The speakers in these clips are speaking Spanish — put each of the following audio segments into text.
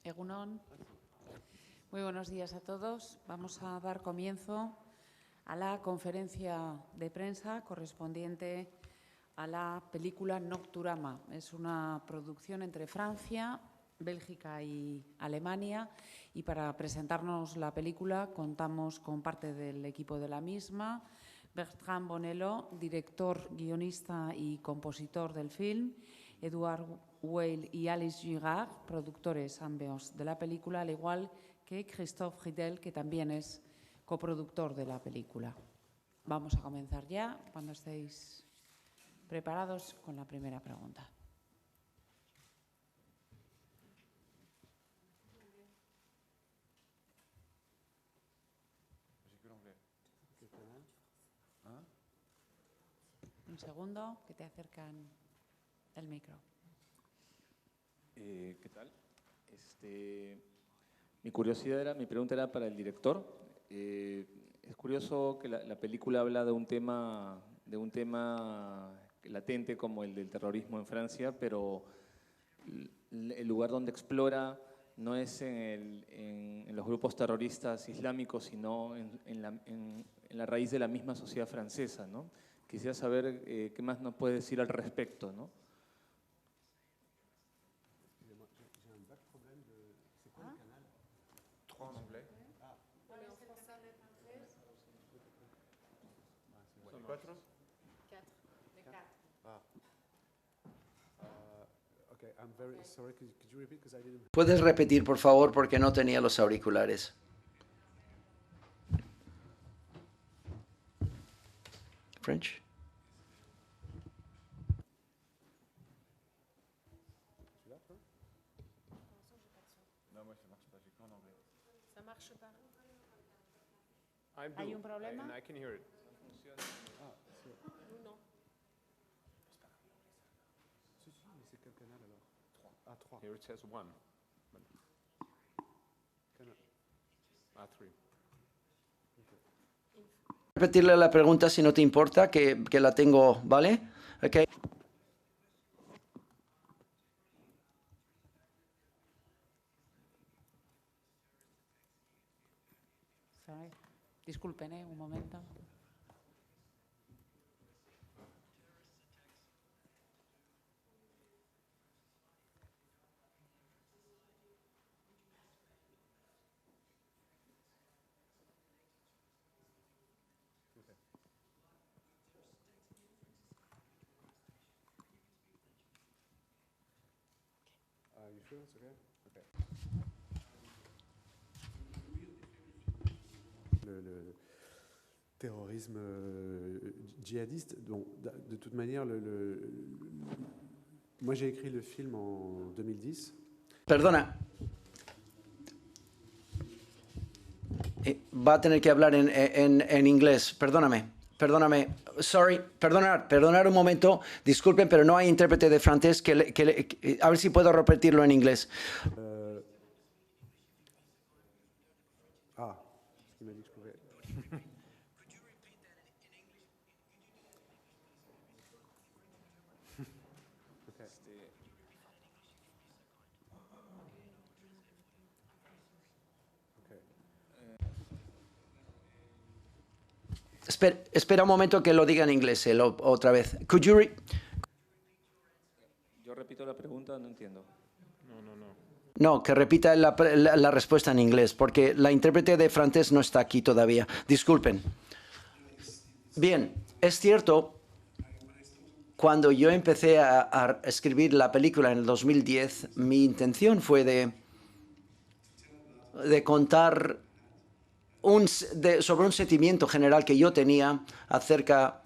Egunon. Muy buenos días a todos. Vamos a dar comienzo a la conferencia de prensa correspondiente a la película Nocturama. Es una producción entre Francia, Bélgica y Alemania, y para presentarnos la película contamos con parte del equipo de la misma: Bertrand Bonello, director, guionista y compositor del film; Edouard Weil y Alice Girard, productores ambos de la película, al igual que Christophe Ridel, que también es coproductor de la película. Vamos a comenzar ya, cuando estéis preparados, con la primera pregunta. Un segundo, que te acercan el micro. ¿Qué tal? Mi pregunta era para el director. Es curioso que la película habla de un tema latente como el del terrorismo en Francia, pero el lugar donde explora no es en los grupos terroristas islámicos, sino en la raíz de la misma sociedad francesa, ¿no? Quisiera saber qué más nos puede decir al respecto, ¿no? ¿Puedes repetir, por favor, porque no tenía los auriculares? French? ¿Hay un problema? I can hear it. Here it says 1. 3. Repetirle la pregunta si no te importa, que la tengo, ¿vale? Okay. Disculpen, un momento. You sure it's okay? Le terrorisme djihadiste, bon, de toute manière, moi j'ai écrit le film en 2010. Perdona. Va a tener que hablar en inglés. Perdóname. Sorry. Perdonar un momento. Disculpen, pero no hay intérprete de francés. A ver si puedo repetirlo en inglés. Ce qu'il m'a dit que je pouvais. Espera un momento que lo diga en inglés otra vez. Yo repito la pregunta, no entiendo. No, que repita la respuesta en inglés, porque la intérprete de francés no está aquí todavía. Disculpen. Bien, es cierto, cuando yo empecé a escribir la película en el 2010, mi intención fue de contar sobre un sentimiento general que yo tenía acerca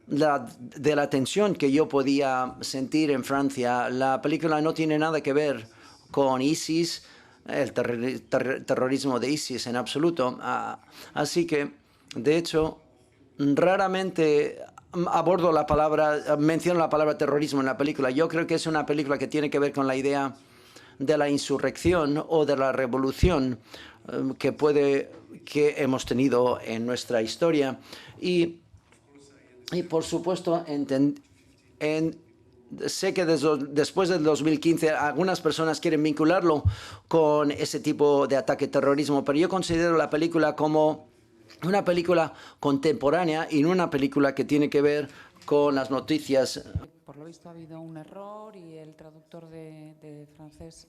de la tensión que yo podía sentir en Francia. La película no tiene nada que ver con ISIS, el terrorismo de ISIS en absoluto. Así que, de hecho, raramente menciono la palabra terrorismo en la película. Yo creo que es una película que tiene que ver con la idea de la insurrección o de la revolución que hemos tenido en nuestra historia. Y por supuesto, sé que después del 2015 algunas personas quieren vincularlo con ese tipo de ataque terrorismo, pero yo considero la película como una película contemporánea y no una película que tiene que ver con las noticias. Por lo visto ha habido un error y el traductor de francés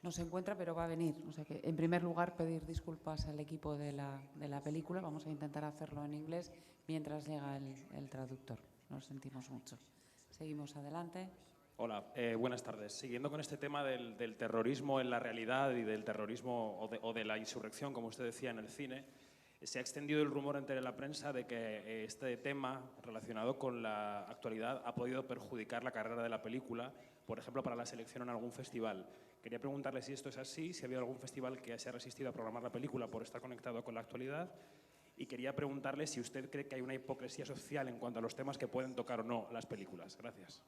no se encuentra, pero va a venir. O sea que, en primer lugar, pedir disculpas al equipo de la película. Vamos a intentar hacerlo en inglés mientras llega el traductor. Nos sentimos mucho. Seguimos adelante. Hola, buenas tardes. Siguiendo con este tema del terrorismo en la realidad y del terrorismo o de la insurrección, como usted decía, en el cine, se ha extendido el rumor entre la prensa de que este tema relacionado con la actualidad ha podido perjudicar la carrera de la película, por ejemplo, para la selección en algún festival. Quería preguntarle si esto es así, si ha habido algún festival que se ha resistido a programar la película por estar conectado con la actualidad. Y quería preguntarle si usted cree que hay una hipocresía social en cuanto a los temas que pueden tocar o no las películas. Gracias.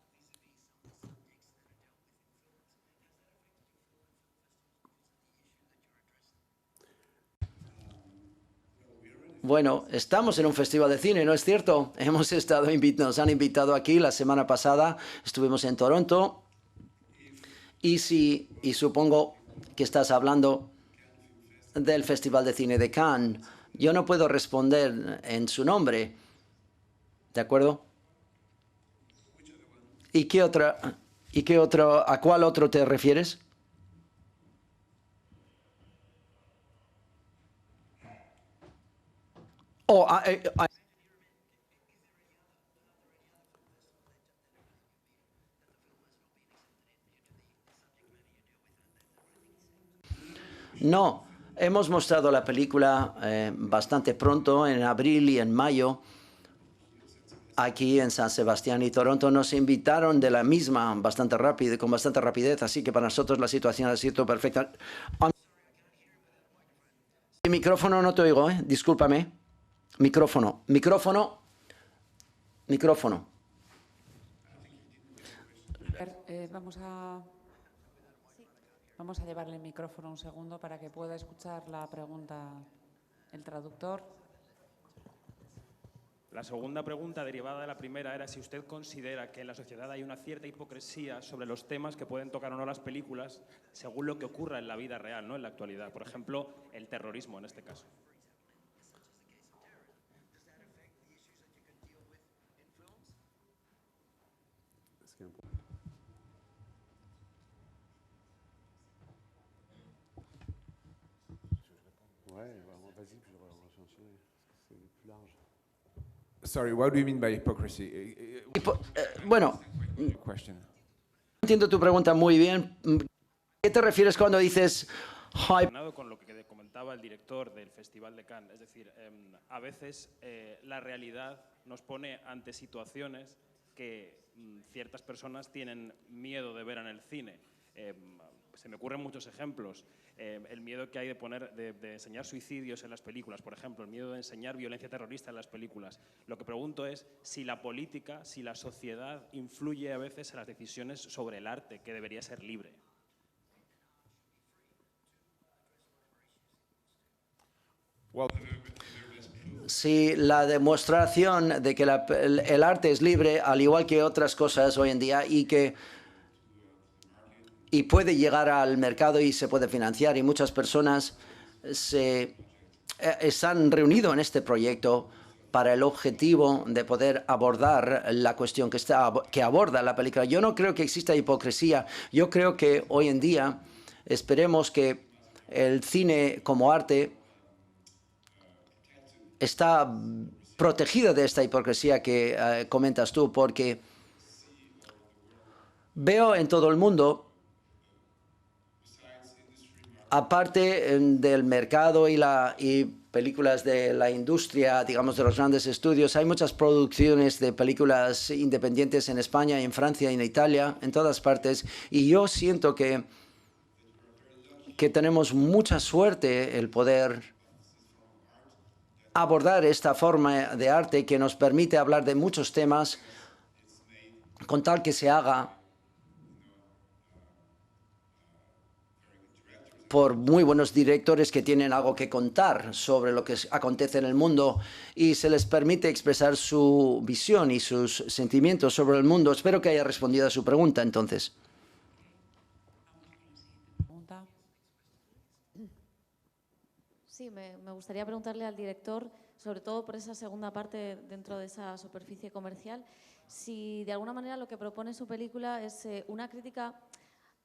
Bueno, estamos en un festival de cine, ¿no es cierto? Nos han invitado aquí la semana pasada, estuvimos en Toronto y supongo que estás hablando del Festival de Cine de Cannes. Yo no puedo responder en su nombre, ¿de acuerdo? ¿A cuál otro te refieres? No, hemos mostrado la película bastante pronto, en abril y en mayo. Aquí en San Sebastián y Toronto nos invitaron de la misma con bastante rapidez, así que para nosotros la situación ha sido perfecta. Mi micrófono no te oigo, ¿eh? Discúlpame. Micrófono. Vamos a llevarle el micrófono un segundo para que pueda escuchar la pregunta el traductor. La segunda pregunta, derivada de la primera, era si usted considera que en la sociedad hay una cierta hipocresía sobre los temas que pueden tocar o no las películas según lo que ocurra en la vida real, ¿no? En la actualidad. Por ejemplo, el terrorismo en este caso. Sorry, what do you mean by hypocrisy? Bueno, Question. entiendo tu pregunta muy bien. ¿Qué te refieres cuando dices Con lo que comentaba el director del Festival de Cannes, es decir, a veces la realidad nos pone ante situaciones que ciertas personas tienen miedo de ver en el cine. Se me ocurren muchos ejemplos. El miedo que hay de enseñar suicidios en las películas, por ejemplo, el miedo de enseñar violencia terrorista en las películas. Lo que pregunto es si la política, si la sociedad influye a veces en las decisiones sobre el arte, que debería ser libre. Si la demostración de que el arte es libre, al igual que otras cosas hoy en día, y puede llegar al mercado y se puede financiar, y muchas personas se han reunido en este proyecto para el objetivo de poder abordar la cuestión que aborda la película. Yo no creo que exista hipocresía. Yo creo que hoy en día esperemos que el cine como arte está protegido de esta hipocresía que comentas tú, porque veo en todo el mundo, aparte del mercado y películas de la industria, digamos, de los grandes estudios, hay muchas producciones de películas independientes en España, en Francia, en Italia, en todas partes, y yo siento que tenemos mucha suerte el poder abordar esta forma de arte que nos permite hablar de muchos temas con tal que se haga por muy buenos directores que tienen algo que contar sobre lo que acontece en el mundo y se les permite expresar su visión y sus sentimientos sobre el mundo. Espero que haya respondido a su pregunta, entonces. Sí, me gustaría preguntarle al director, sobre todo por esa segunda parte dentro de esa superficie comercial, si de alguna manera lo que propone su película es una crítica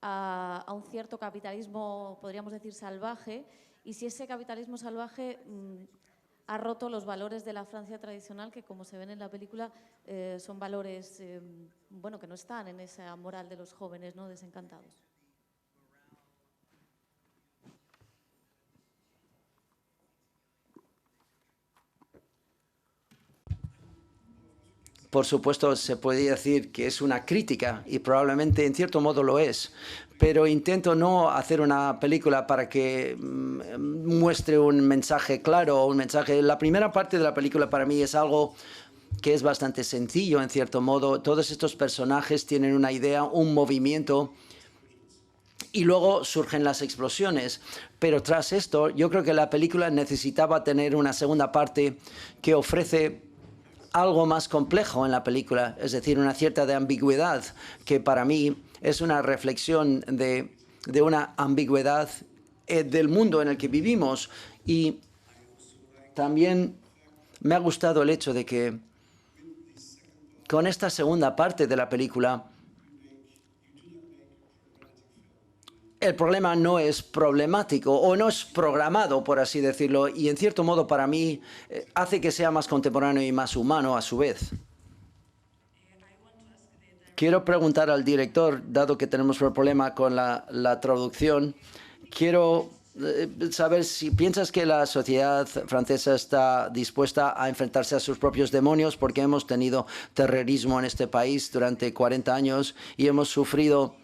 a un cierto capitalismo, podríamos decir, salvaje, y si ese capitalismo salvaje ha roto los valores de la Francia tradicional, que como se ven en la película son valores bueno, que no están en esa moral de los jóvenes, ¿no?, desencantados. Por supuesto, se puede decir que es una crítica y probablemente en cierto modo lo es, pero intento no hacer una película para que muestre un mensaje claro o un mensaje. La primera parte de la película para mí es algo que es bastante sencillo en cierto modo. Todos estos personajes tienen una idea, un movimiento y luego surgen las explosiones. Pero tras esto, yo creo que la película necesitaba tener una segunda parte que ofrece algo más complejo en la película, es decir, una cierta de ambigüedad, que para mí es una reflexión de una ambigüedad del mundo en el que vivimos. Y también me ha gustado el hecho de que con esta segunda parte de la película el problema no es problemático o no es programado, por así decirlo, y en cierto modo para mí hace que sea más contemporáneo y más humano a su vez. Quiero preguntar al director, dado que tenemos un problema con la traducción, quiero saber si piensas que la sociedad francesa está dispuesta a enfrentarse a sus propios demonios, porque hemos tenido terrorismo en este país durante 40 años y hemos sufrido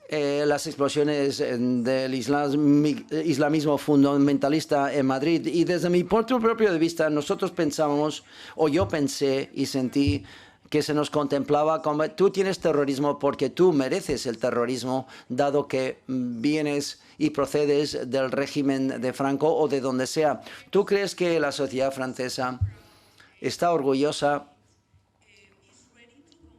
las explosiones del islamismo fundamentalista en Madrid. Y desde mi punto propio de vista, nosotros pensamos, o yo pensé y sentí, que se nos contemplaba como tú tienes terrorismo porque tú mereces el terrorismo, dado que vienes y procedes del régimen de Franco o de donde sea. ¿Tú crees que la sociedad francesa está orgullosa,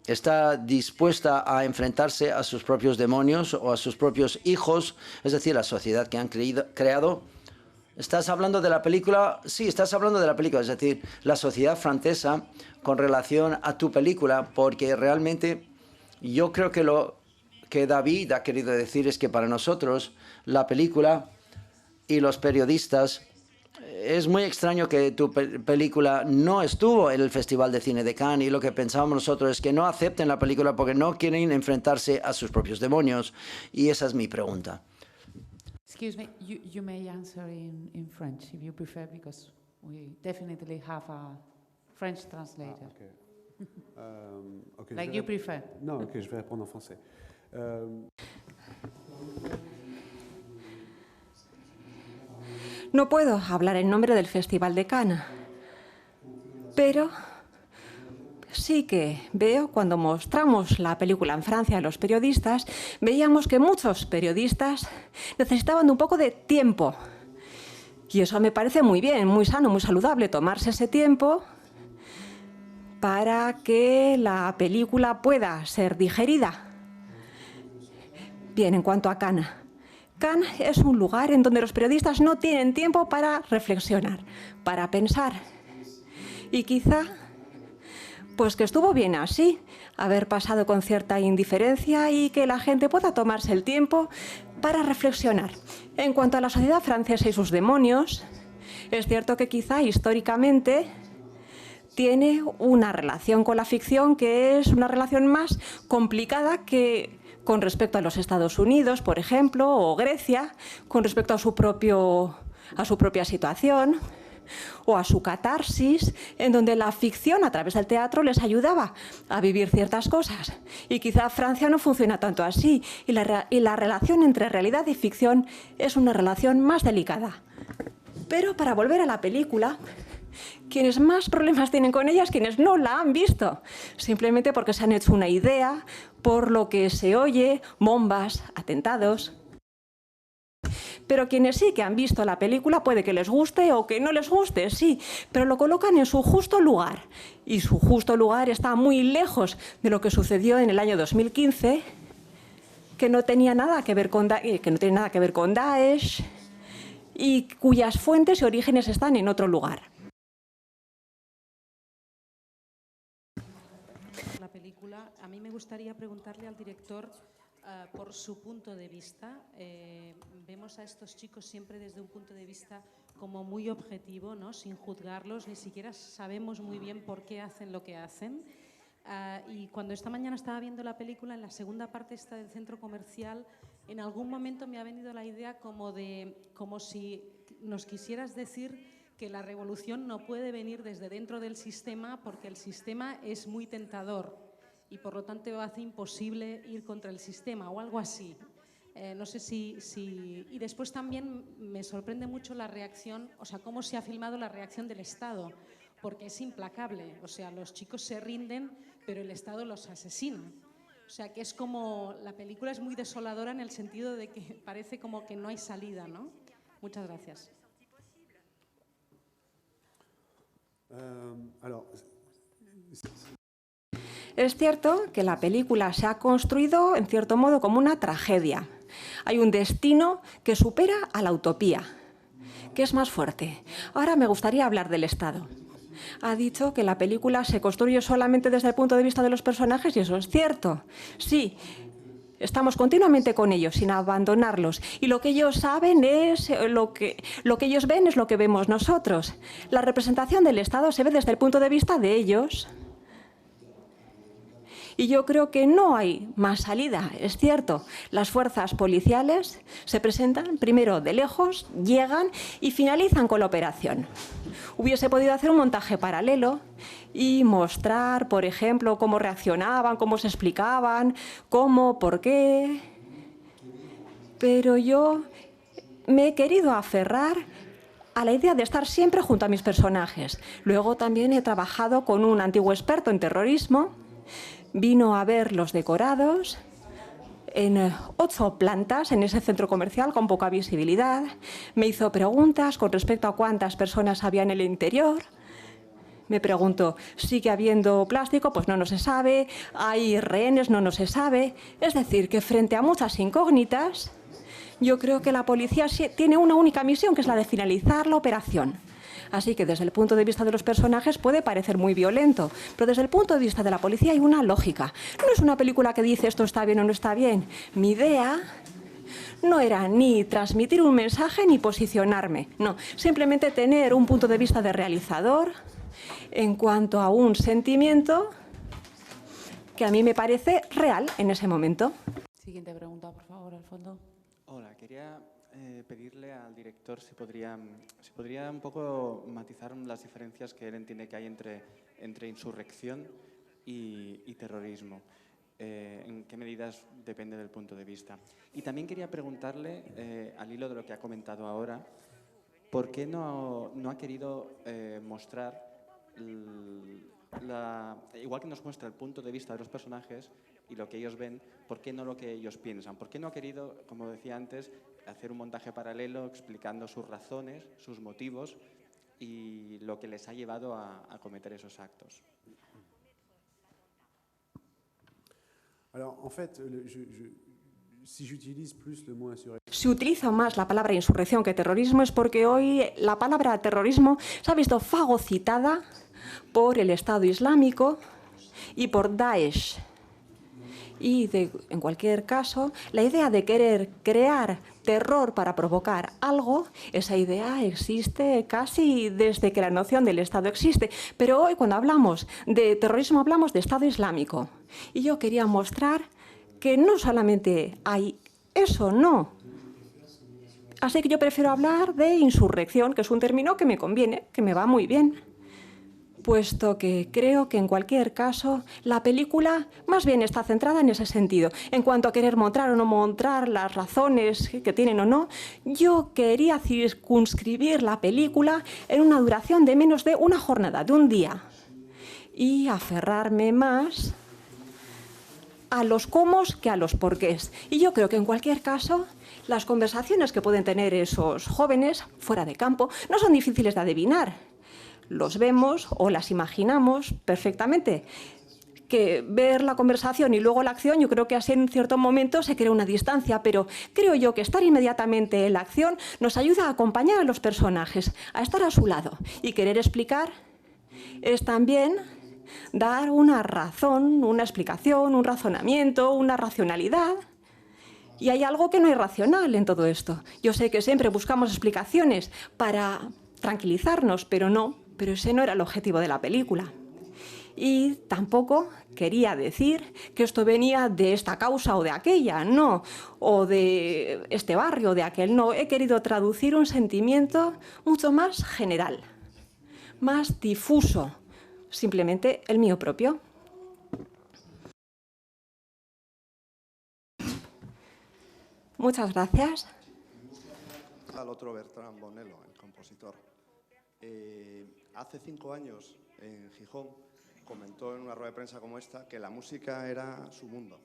está dispuesta a enfrentarse a sus propios demonios o a sus propios hijos, es decir, la sociedad que han creado? ¿Estás hablando de la película? Sí, estás hablando de la película, es decir, la sociedad francesa con relación a tu película, porque realmente yo creo que lo que David ha querido decir es que para nosotros la película y los periodistas, es muy extraño que tu película no estuvo en el Festival de Cine de Cannes, y lo que pensábamos nosotros es que no acepten la película porque no quieren enfrentarse a sus propios demonios. Y esa es mi pregunta. Excuse me, you may answer in French if you prefer, because we definitely have a French translator. Okay, Like you prefer. Non, ok, je vais répondre en français. No puedo hablar en nombre del Festival de Cannes, pero sí que veo, cuando mostramos la película en Francia a los periodistas, veíamos que muchos periodistas necesitaban un poco de tiempo. Y eso me parece muy bien, muy sano, muy saludable, tomarse ese tiempo para que la película pueda ser digerida. Bien, en cuanto a Cannes. Cannes es un lugar en donde los periodistas no tienen tiempo para reflexionar, para pensar. Y quizá, pues que estuvo bien así, haber pasado con cierta indiferencia y que la gente pueda tomarse el tiempo para reflexionar. En cuanto a la sociedad francesa y sus demonios, es cierto que quizá históricamente tiene una relación con la ficción que es una relación más complicada que con respecto a los Estados Unidos, por ejemplo, o Grecia, con respecto a su propia situación o a su catarsis, en donde la ficción a través del teatro les ayudaba a vivir ciertas cosas. Y quizá Francia no funciona tanto así, y la relación entre realidad y ficción es una relación más delicada. Pero para volver a la película, quienes más problemas tienen con ella es quienes no la han visto, simplemente porque se han hecho una idea, por lo que se oye, bombas, atentados. Pero quienes sí que han visto la película puede que les guste o que no les guste, sí, pero lo colocan en su justo lugar. Y su justo lugar está muy lejos de lo que sucedió en el año 2015, que no tenía nada que ver con Daesh y cuyas fuentes y orígenes están en otro lugar. La película, a mí me gustaría preguntarle al director por su punto de vista. Vemos a estos chicos siempre desde un punto de vista como muy objetivo, ¿no? Sin juzgarlos, ni siquiera sabemos muy bien por qué hacen lo que hacen. Y cuando esta mañana estaba viendo la película, en la segunda parte esta del centro comercial, en algún momento me ha venido la idea como si nos quisieras decir que la revolución no puede venir desde dentro del sistema porque el sistema es muy tentador y por lo tanto hace imposible ir contra el sistema o algo así. No sé si... Y después también me sorprende mucho la reacción, o sea, cómo se ha filmado la reacción del Estado, porque es implacable. O sea, los chicos se rinden, pero el Estado los asesina. O sea, que es como... La película es muy desoladora en el sentido de que parece como que no hay salida, ¿no? Muchas gracias. Es cierto que la película se ha construido, en cierto modo, como una tragedia. Hay un destino que supera a la utopía, que es más fuerte. Ahora me gustaría hablar del Estado. Ha dicho que la película se construye solamente desde el punto de vista de los personajes y eso es cierto. Sí, estamos continuamente con ellos, sin abandonarlos. Y lo que ellos saben es lo que ellos ven es lo que vemos nosotros. La representación del Estado se ve desde el punto de vista de ellos. Y yo creo que no hay más salida, es cierto. Las fuerzas policiales se presentan primero de lejos, llegan y finalizan con la operación. Hubiese podido hacer un montaje paralelo y mostrar, por ejemplo, cómo reaccionaban, cómo se explicaban, cómo, por qué. Pero yo me he querido aferrar a la idea de estar siempre junto a mis personajes. Luego también he trabajado con un antiguo experto en terrorismo. Vino a ver los decorados en 8 plantas en ese centro comercial con poca visibilidad. Me hizo preguntas con respecto a cuántas personas había en el interior. Me preguntó, ¿sigue habiendo plástico? Pues no se sabe. ¿Hay rehenes? No se sabe. Es decir, que frente a muchas incógnitas, yo creo que la policía tiene una única misión, que es la de finalizar la operación. Así que desde el punto de vista de los personajes puede parecer muy violento, pero desde el punto de vista de la policía hay una lógica. No es una película que dice esto está bien o no está bien. Mi idea no era ni transmitir un mensaje ni posicionarme. No, simplemente tener un punto de vista de realizador en cuanto a un sentimiento que a mí me parece real en ese momento. Siguiente pregunta, por favor, al fondo. Hola, quería pedirle al director si podría un poco matizar las diferencias que él entiende que hay entre insurrección y terrorismo. ¿En qué medidas depende del punto de vista? Y también quería preguntarle, al hilo de lo que ha comentado ahora, ¿por qué no ha querido mostrar, igual que nos muestra el punto de vista de los personajes y lo que ellos ven, ¿por qué no lo que ellos piensan? ¿Por qué no ha querido, como decía antes, hacer un montaje paralelo explicando sus razones, sus motivos y lo que les ha llevado a cometer esos actos? Si utilizo más la palabra insurrección que terrorismo es porque hoy la palabra terrorismo se ha visto fagocitada por el Estado Islámico y por Daesh. Y en cualquier caso, la idea de querer crear terror para provocar algo, esa idea existe casi desde que la noción del Estado existe. Pero hoy, cuando hablamos de terrorismo, hablamos de Estado Islámico. Y yo quería mostrar que no solamente hay eso, no. Así que yo prefiero hablar de insurrección, que es un término que me conviene, que me va muy bien, puesto que creo que en cualquier caso la película más bien está centrada en ese sentido. En cuanto a querer mostrar o no mostrar las razones que tienen o no, yo quería circunscribir la película en una duración de menos de una jornada, de un día, y aferrarme más a los cómo que a los porqués. Y yo creo que en cualquier caso, las conversaciones que pueden tener esos jóvenes fuera de campo no son difíciles de adivinar. Los vemos o las imaginamos perfectamente. Que ver la conversación y luego la acción, yo creo que así en cierto momento se crea una distancia, pero creo yo que estar inmediatamente en la acción nos ayuda a acompañar a los personajes, a estar a su lado. Y querer explicar es también dar una razón, una explicación, un razonamiento, una racionalidad. Y hay algo que no es racional en todo esto. Yo sé que siempre buscamos explicaciones para tranquilizarnos, pero ese no era el objetivo de la película. Y tampoco quería decir que esto venía de esta causa o de aquella, no, o de este barrio o de aquel, no. He querido traducir un sentimiento mucho más general, más difuso, simplemente el mío propio. Muchas gracias. Al otro Bertrand Bonello, el compositor. Hace 5 años, en Gijón, comentó en una rueda de prensa como esta que la música era su mundo.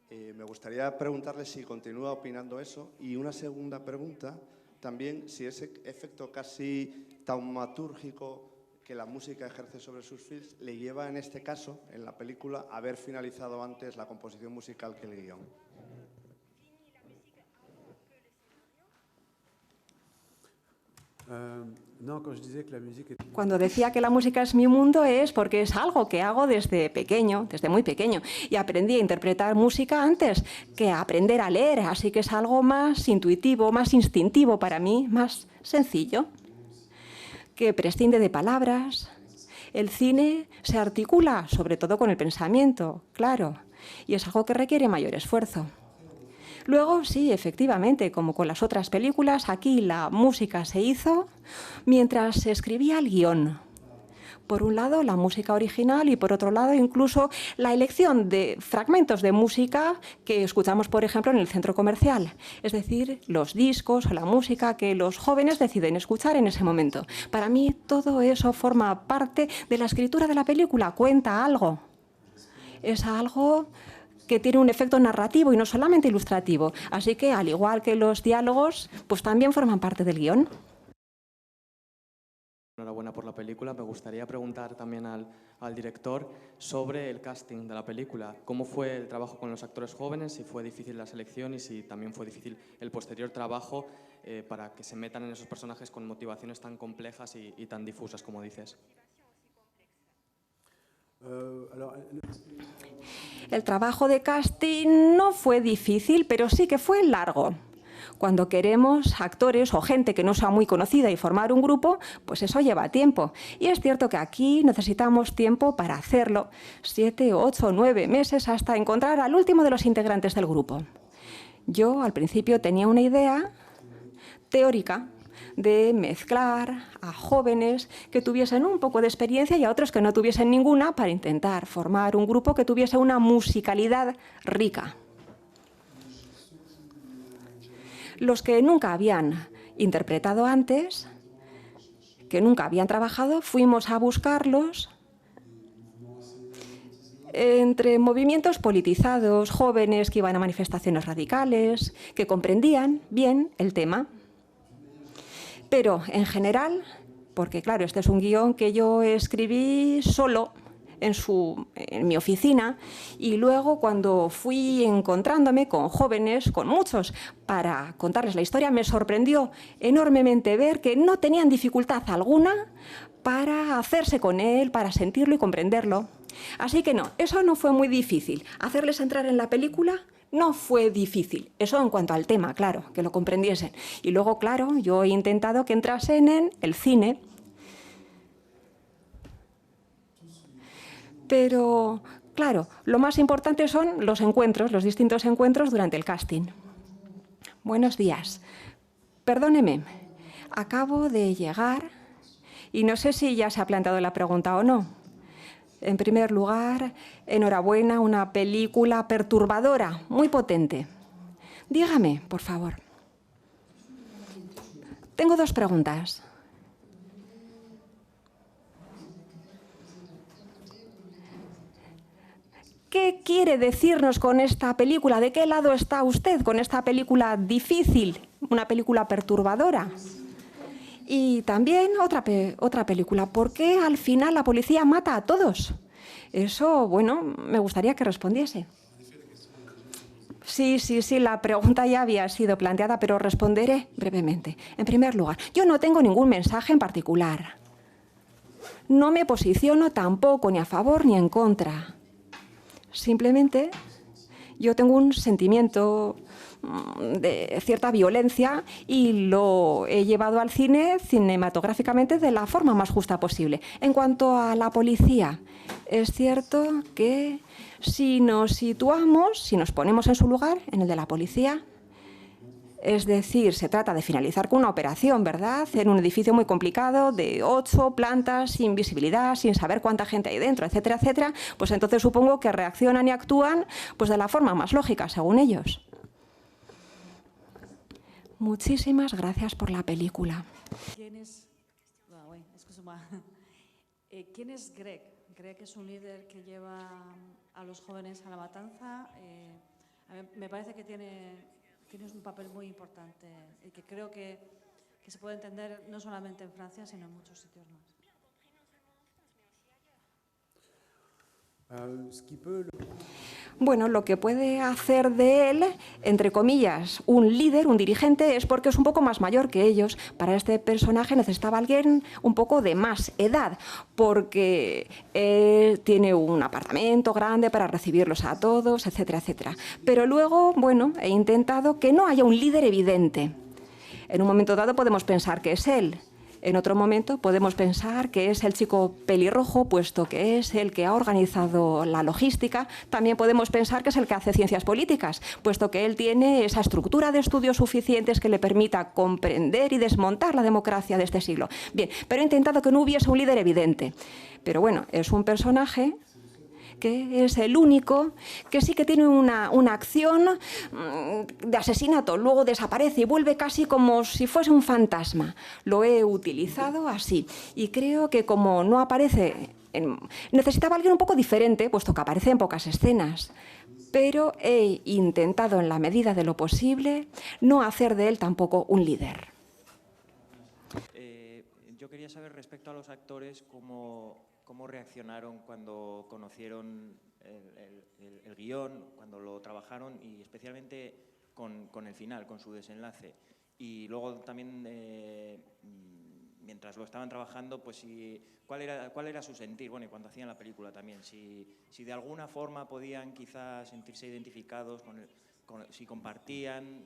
Me gustaría preguntarle si continúa opinando eso, y una segunda pregunta también, si ese efecto casi taumatúrgico que la música ejerce sobre sus films le lleva en este caso, en la película, a haber finalizado antes la composición musical que el guión. Cuando decía que la música es mi mundo es porque es algo que hago desde pequeño, desde muy pequeño, y aprendí a interpretar música antes que a aprender a leer, así que es algo más intuitivo, más instintivo para mí, más sencillo, que prescinde de palabras. El cine se articula sobre todo con el pensamiento, claro, y es algo que requiere mayor esfuerzo. Luego, sí, efectivamente, como con las otras películas, aquí la música se hizo mientras se escribía el guión. Por un lado, la música original y por otro lado, incluso la elección de fragmentos de música que escuchamos, por ejemplo, en el centro comercial. Es decir, los discos o la música que los jóvenes deciden escuchar en ese momento. Para mí, todo eso forma parte de la escritura de la película, cuenta algo. Es algo que tiene un efecto narrativo y no solamente ilustrativo. Así que, al igual que los diálogos, pues también forman parte del guión. Enhorabuena por la película. Me gustaría preguntar también al director sobre el casting de la película. ¿Cómo fue el trabajo con los actores jóvenes? Si fue difícil la selección y si también fue difícil el posterior trabajo para que se metan en esos personajes con motivaciones tan complejas y tan difusas como dices. El trabajo de casting no fue difícil, pero sí que fue largo. Cuando queremos actores o gente que no sea muy conocida y formar un grupo, pues eso lleva tiempo. Y es cierto que aquí necesitamos tiempo para hacerlo, 7, 8, 9 meses hasta encontrar al último de los integrantes del grupo. Yo al principio tenía una idea teórica de mezclar a jóvenes que tuviesen un poco de experiencia y a otros que no tuviesen ninguna para intentar formar un grupo que tuviese una musicalidad rica. Los que nunca habían interpretado antes, que nunca habían trabajado, fuimos a buscarlos entre movimientos politizados, jóvenes que iban a manifestaciones radicales, que comprendían bien el tema. Pero, en general, porque claro, este es un guión que yo escribí solo en mi oficina, y luego cuando fui encontrándome con jóvenes, con muchos, para contarles la historia, me sorprendió enormemente ver que no tenían dificultad alguna para hacerse con él, para sentirlo y comprenderlo. Así que no, eso no fue muy difícil. Hacerles entrar en la película no fue difícil. Eso en cuanto al tema, claro, que lo comprendiesen. Y luego, claro, yo he intentado que entrasen en el cine. Pero, claro, lo más importante son los encuentros, los distintos encuentros durante el casting. Buenos días. Perdóneme, acabo de llegar y no sé si ya se ha planteado la pregunta o no. En primer lugar, enhorabuena, una película perturbadora, muy potente. Dígame, por favor. Tengo 2 preguntas. ¿Qué quiere decirnos con esta película? ¿De qué lado está usted con esta película difícil, una película perturbadora? Y también otra película, ¿por qué al final la policía mata a todos? Eso, bueno, me gustaría que respondiese. Sí, la pregunta ya había sido planteada, pero responderé brevemente. En primer lugar, yo no tengo ningún mensaje en particular. No me posiciono tampoco ni a favor ni en contra. Simplemente yo tengo un sentimiento de cierta violencia y lo he llevado al cine cinematográficamente de la forma más justa posible. En cuanto a la policía, es cierto que si nos situamos, si nos ponemos en su lugar, en el de la policía, es decir, se trata de finalizar con una operación, ¿verdad?, en un edificio muy complicado, de 8 plantas, sin visibilidad, sin saber cuánta gente hay dentro, etcétera, etcétera, pues entonces supongo que reaccionan y actúan pues de la forma más lógica, según ellos. Muchísimas gracias por la película. ¿Quién es Greg? Greg es un líder que lleva a los jóvenes a la matanza. A mí me parece que tienes un papel muy importante y que creo que se puede entender no solamente en Francia, sino en muchos sitios más. Bueno, lo que puede hacer de él, entre comillas, un líder, un dirigente, es porque es un poco más mayor que ellos. Para este personaje necesitaba alguien un poco de más edad, porque él tiene un apartamento grande para recibirlos a todos, etcétera, etcétera. Pero luego, bueno, he intentado que no haya un líder evidente. En un momento dado podemos pensar que es él. En otro momento podemos pensar que es el chico pelirrojo, puesto que es el que ha organizado la logística. También podemos pensar que es el que hace ciencias políticas, puesto que él tiene esa estructura de estudios suficientes que le permita comprender y desmontar la democracia de este siglo. Bien, pero he intentado que no hubiese un líder evidente. Pero bueno, es un personaje que es el único que sí que tiene una acción de asesinato, luego desaparece y vuelve casi como si fuese un fantasma. Lo he utilizado así y creo que como no aparece, necesitaba alguien un poco diferente, puesto que aparece en pocas escenas, pero he intentado en la medida de lo posible no hacer de él tampoco un líder. Yo quería saber respecto a los actores cómo reaccionaron cuando conocieron el guión, cuando lo trabajaron y especialmente con el final, con su desenlace. Y luego también, mientras lo estaban trabajando, pues ¿cuál era su sentir? Bueno, y cuando hacían la película también, si de alguna forma podían quizás sentirse identificados si compartían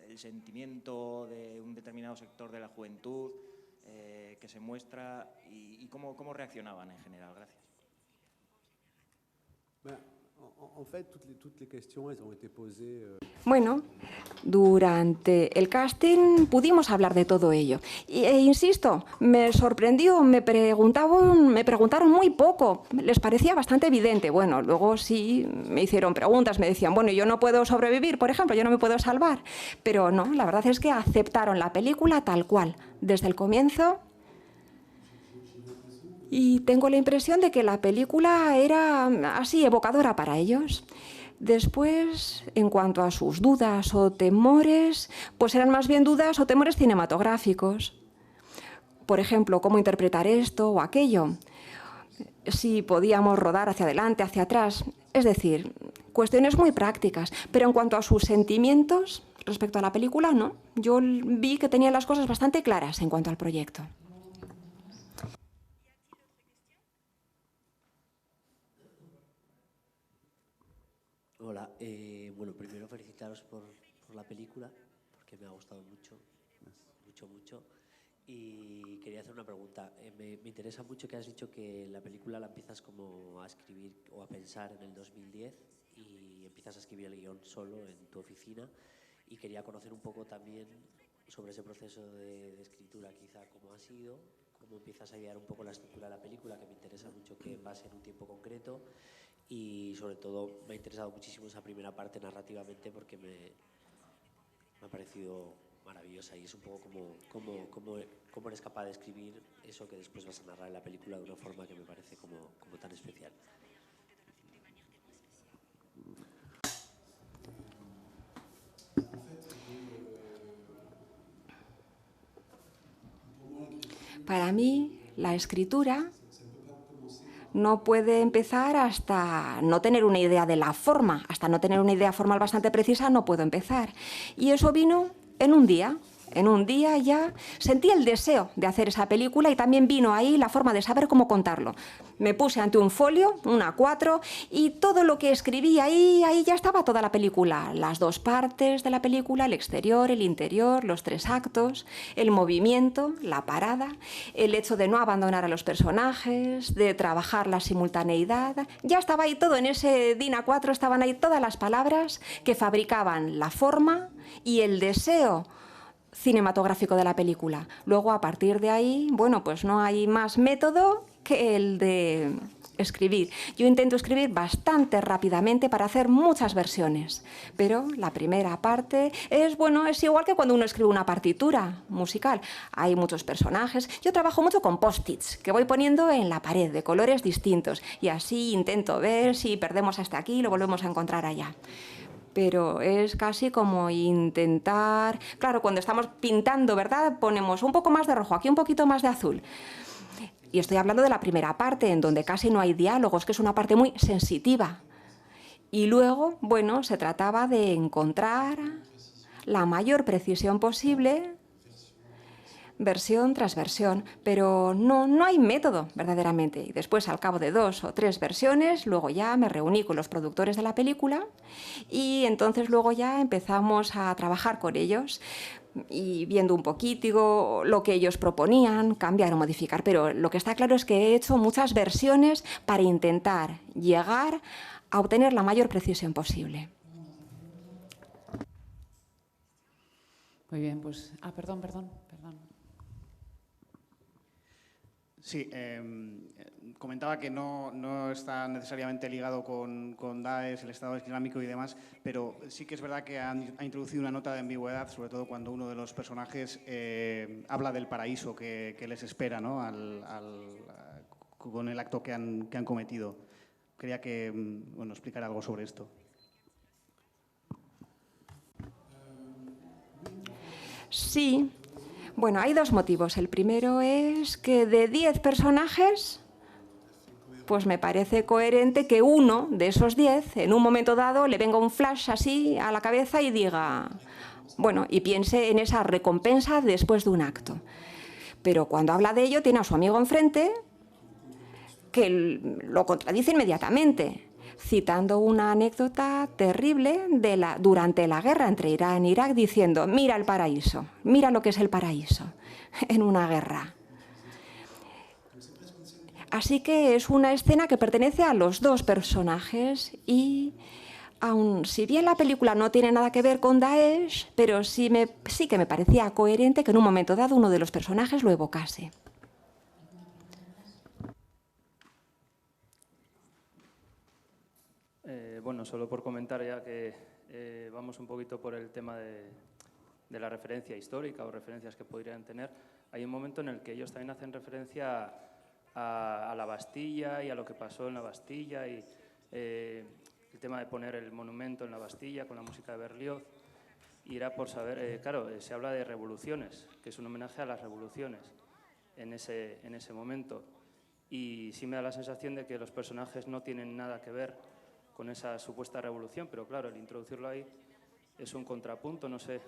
el sentimiento de un determinado sector de la juventud que se muestra y cómo reaccionaban en general. Gracias. Bueno, durante el casting pudimos hablar de todo ello. E insisto, me sorprendió, me preguntaron muy poco, les parecía bastante evidente. Bueno, luego sí me hicieron preguntas, me decían, bueno, yo no puedo sobrevivir, por ejemplo, yo no me puedo salvar. Pero no, la verdad es que aceptaron la película tal cual, desde el comienzo. Y tengo la impresión de que la película era así evocadora para ellos. Después, en cuanto a sus dudas o temores, pues eran más bien dudas o temores cinematográficos. Por ejemplo, cómo interpretar esto o aquello, si podíamos rodar hacia adelante, hacia atrás. Es decir, cuestiones muy prácticas. Pero en cuanto a sus sentimientos respecto a la película, no. Yo vi que tenía las cosas bastante claras en cuanto al proyecto. Hola, bueno, primero felicitaros por la película, porque me ha gustado mucho. Y quería hacer una pregunta. Me interesa mucho que has dicho que la película la empiezas como a escribir o a pensar en el 2010 y empiezas a escribir el guión solo en tu oficina. Y quería conocer un poco también sobre ese proceso de escritura, quizá cómo ha sido, cómo empiezas a idear un poco la estructura de la película, que me interesa mucho que pase en un tiempo concreto. Y sobre todo me ha interesado muchísimo esa primera parte narrativamente porque me ha parecido maravillosa y es un poco cómo eres capaz de escribir eso que después vas a narrar en la película de una forma que me parece como tan especial. Para mí, la escritura no puede empezar hasta no tener una idea de la forma. Hasta no tener una idea formal bastante precisa no puedo empezar. Y eso vino en un día. En un día ya sentí el deseo de hacer esa película y también vino ahí la forma de saber cómo contarlo. Me puse ante un folio, un A4, y todo lo que escribí ahí ya estaba toda la película. Las dos partes de la película, el exterior, el interior, los 3 actos, el movimiento, la parada, el hecho de no abandonar a los personajes, de trabajar la simultaneidad. Ya estaba ahí todo, en ese DIN A4 estaban ahí todas las palabras que fabricaban la forma y el deseo cinematográfico de la película. Luego, a partir de ahí, bueno, pues no hay más método que el de escribir. Yo intento escribir bastante rápidamente para hacer muchas versiones, pero la primera parte es, bueno, es igual que cuando uno escribe una partitura musical. Hay muchos personajes. Yo trabajo mucho con post-its que voy poniendo en la pared de colores distintos y así intento ver si perdemos hasta aquí y lo volvemos a encontrar allá. Pero es casi como intentar... Claro, cuando estamos pintando, ¿verdad? Ponemos un poco más de rojo, aquí un poquito más de azul. Y estoy hablando de la primera parte, en donde casi no hay diálogos, que es una parte muy sensitiva. Y luego, bueno, se trataba de encontrar la mayor precisión posible, versión tras versión, pero no hay método, verdaderamente. Y después, al cabo de 2 o 3 versiones, luego ya me reuní con los productores de la película y entonces luego ya empezamos a trabajar con ellos y viendo un poquito lo que ellos proponían, cambiar o modificar. Pero lo que está claro es que he hecho muchas versiones para intentar llegar a obtener la mayor precisión posible. Muy bien, pues... perdón. Sí, comentaba que no está necesariamente ligado con Daesh, el Estado Islámico y demás, pero sí que es verdad que ha introducido una nota de ambigüedad, sobre todo cuando uno de los personajes habla del paraíso que les espera, ¿no? Con el acto que han cometido. Quería que explicara algo sobre esto. Sí. Bueno, hay 2 motivos. El primero es que de 10 personajes, pues me parece coherente que uno de esos 10, en un momento dado, le venga un flash así a la cabeza y diga, bueno, y piense en esa recompensa después de un acto. Pero cuando habla de ello, tiene a su amigo enfrente que lo contradice inmediatamente, citando una anécdota terrible durante la guerra entre Irán e Irak, diciendo, mira el paraíso, mira lo que es el paraíso en una guerra. Así que es una escena que pertenece a los 2 personajes y, aun si bien la película no tiene nada que ver con Daesh, pero sí que me parecía coherente que en un momento dado uno de los personajes lo evocase. Bueno, solo por comentar ya que vamos un poquito por el tema de la referencia histórica o referencias que podrían tener. Hay un momento en el que ellos también hacen referencia a la Bastilla y a lo que pasó en la Bastilla y el tema de poner el monumento en la Bastilla con la música de Berlioz. Y era por saber, claro, se habla de revoluciones, que es un homenaje a las revoluciones en ese momento. Y sí me da la sensación de que los personajes no tienen nada que ver con esa supuesta revolución, pero claro, el introducirlo ahí es un contrapunto. No sé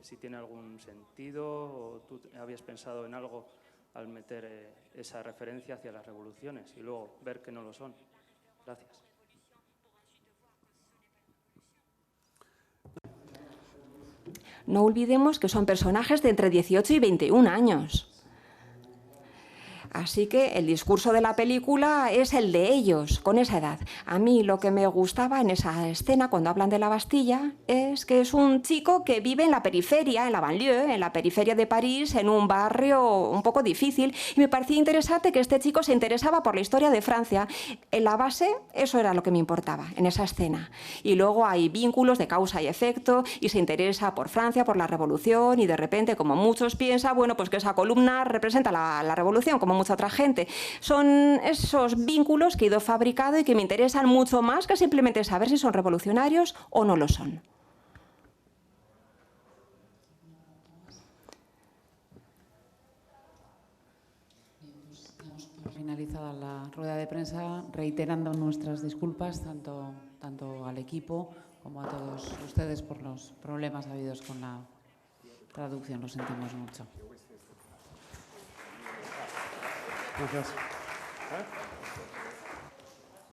si tiene algún sentido o tú habías pensado en algo al meter esa referencia hacia las revoluciones y luego ver que no lo son. Gracias. No olvidemos que son personajes de entre 18 y 21 años. Así que el discurso de la película es el de ellos, con esa edad. A mí lo que me gustaba en esa escena, cuando hablan de la Bastilla, es que es un chico que vive en la periferia, en la banlieue, en la periferia de París, en un barrio un poco difícil. Y me parecía interesante que este chico se interesaba por la historia de Francia. En la base, eso era lo que me importaba, en esa escena. Y luego hay vínculos de causa y efecto, y se interesa por Francia, por la revolución, y de repente, como muchos piensan, bueno, pues que esa columna representa la revolución, como mucha otra gente. Son esos vínculos que he ido fabricando y que me interesan mucho más que simplemente saber si son revolucionarios o no lo son. finalizada la rueda de prensa, reiterando nuestras disculpas tanto al equipo como a todos ustedes por los problemas habidos con la traducción. Lo sentimos mucho. Gracias.